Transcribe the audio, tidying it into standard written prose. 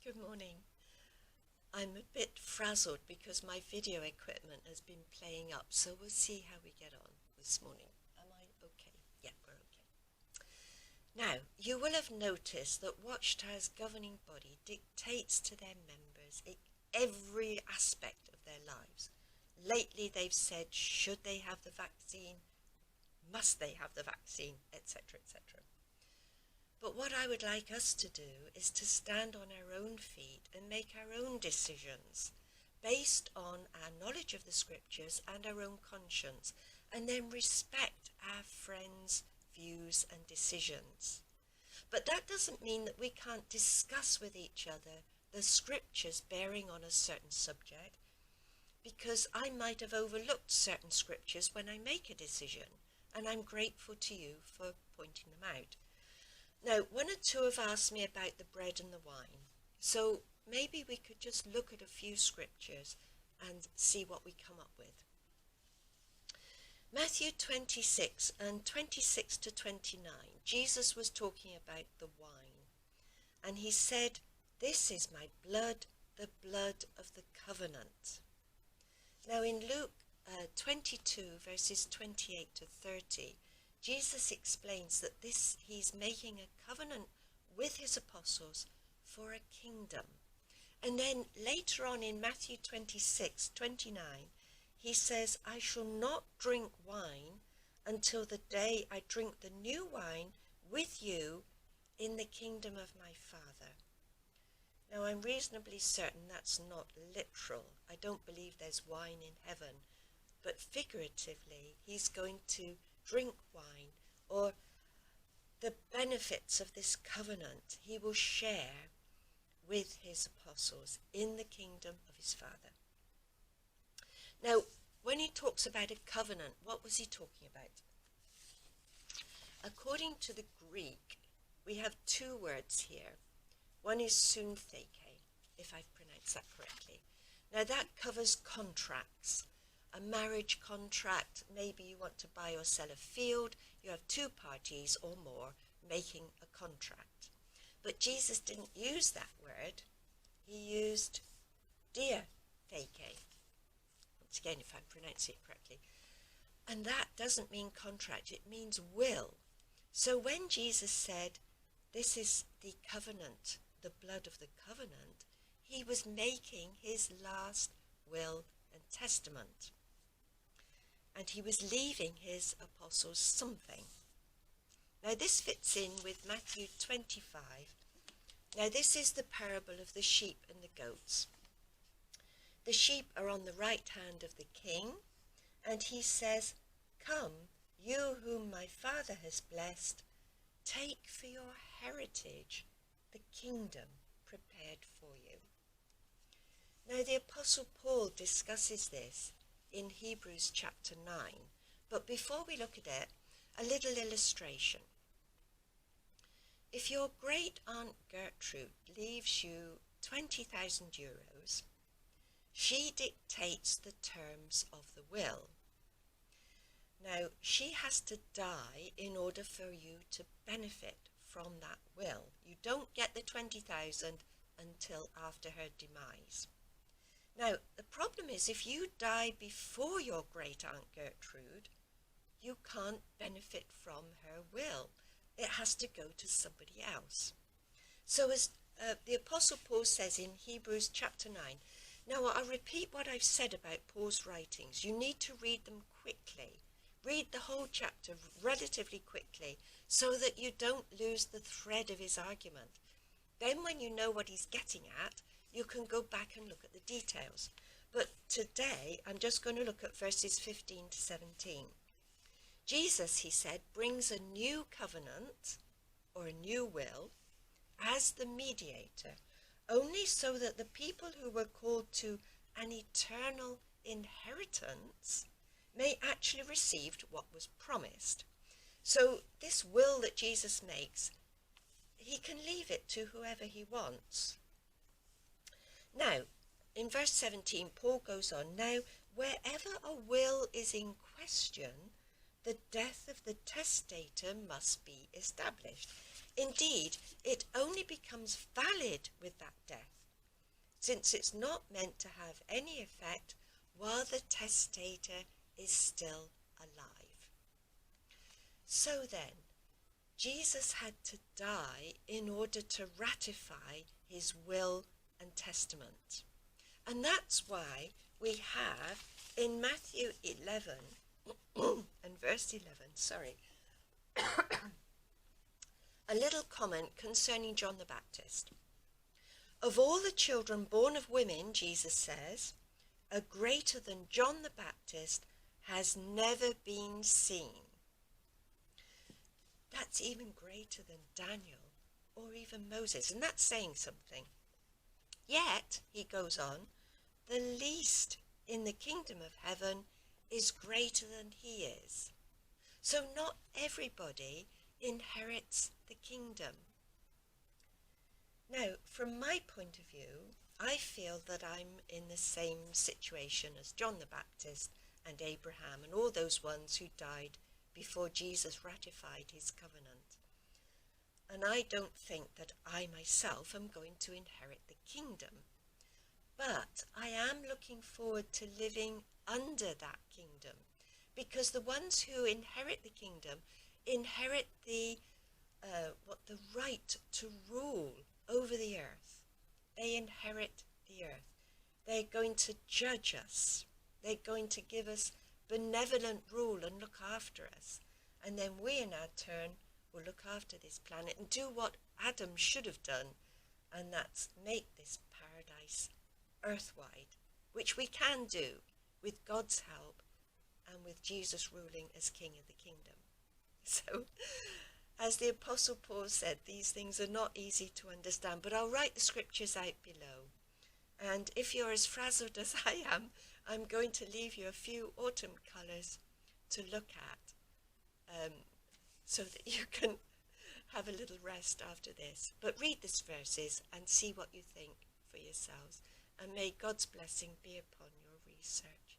Good morning. I'm a bit frazzled because my video equipment has been playing up, so we'll see how we get on this morning. Am I okay? Yeah, we're okay. Now, you will have noticed that Watchtower's governing body dictates to their members every aspect of their lives. Lately, they've said, should they have the vaccine? Must they have the vaccine? Etc., etc. But what I would like us to do is to stand on our own feet and make our own decisions based on our knowledge of the scriptures and our own conscience, and then respect our friends' views and decisions. But that doesn't mean that we can't discuss with each other the scriptures bearing on a certain subject, because I might have overlooked certain scriptures when I make a decision, and I'm grateful to you for pointing them out. Now, one or two have asked me about the bread and the wine, so maybe we could just look at a few scriptures and see what we come up with. Matthew 26 and 26 to 29, Jesus was talking about the wine, and he said, "This is my blood, the blood of the covenant." Now in Luke 22 verses 28 to 30, Jesus explains that he's making a covenant with his apostles for a kingdom. And then later on in Matthew 26:29, he says, "I shall not drink wine until the day I drink the new wine with you in the kingdom of my Father." Now I'm reasonably certain that's not literal. I don't believe there's wine in heaven, but figuratively he's going to drink wine, or the benefits of this covenant he will share with his apostles in the kingdom of his Father. Now, when he talks about a covenant, what was he talking about? According to the Greek, we have two words here. One is syntheke, if I've pronounced that correctly. Now that covers contracts. A marriage contract, maybe you want to buy or sell a field, you have two parties or more making a contract. But Jesus didn't use that word, he used diatheke, once again if I'm pronouncing it correctly. And that doesn't mean contract, it means will. So when Jesus said, "This is the covenant, the blood of the covenant," he was making his last will and testament. And he was leaving his apostles something. Now this fits in with Matthew 25. Now this is the parable of the sheep and the goats. The sheep are on the right hand of the king, and he says, "Come, you whom my Father has blessed, take for your heritage the kingdom prepared for you." Now the Apostle Paul discusses this in Hebrews chapter 9. But before we look at it, a little illustration. If your great aunt Gertrude leaves you 20,000 euros, she dictates the terms of the will. Now, she has to die in order for you to benefit from that will. You don't get the 20,000 until after her demise. Now, the problem is if you die before your great-aunt Gertrude, you can't benefit from her will. It has to go to somebody else. So as the Apostle Paul says in Hebrews chapter 9, now I'll repeat what I've said about Paul's writings. You need to read them quickly. Read the whole chapter relatively quickly so that you don't lose the thread of his argument. Then when you know what he's getting at, you can go back and look at the details. But today, I'm just going to look at verses 15 to 17. Jesus, he said, brings a new covenant, or a new will, as the mediator, only so that the people who were called to an eternal inheritance may actually receive what was promised. So this will that Jesus makes, he can leave it to whoever he wants. Now, in verse 17, Paul goes on, "Now, wherever a will is in question, the death of the testator must be established." Indeed, it only becomes valid with that death, since it's not meant to have any effect while the testator is still alive. So then, Jesus had to die in order to ratify his will and testament. And that's why we have in Matthew 11 and verse 11, a little comment concerning John the Baptist. Of all the children born of women, Jesus says, a greater than John the Baptist has never been seen. That's even greater than Daniel or even Moses, and that's saying something. Yet, he goes on, the least in the kingdom of heaven is greater than he is. So not everybody inherits the kingdom. Now, from my point of view, I feel that I'm in the same situation as John the Baptist and Abraham and all those ones who died before Jesus ratified his covenant. And I don't think that I myself am going to inherit the kingdom. But I am looking forward to living under that kingdom, because the ones who inherit the kingdom inherit the right to rule over the earth. They inherit the earth. They're going to judge us. They're going to give us benevolent rule and look after us. And then we, in our turn, will look after this planet and do what Adam should have done, and that's make this paradise earthwide, which we can do with God's help and with Jesus ruling as King of the kingdom. So, as the Apostle Paul said, these things are not easy to understand, but I'll write the scriptures out below. And if you're as frazzled as I am, I'm going to leave you a few autumn colours to look at, so that you can have a little rest after this. But read these verses and see what you think for yourselves. And may God's blessing be upon your research.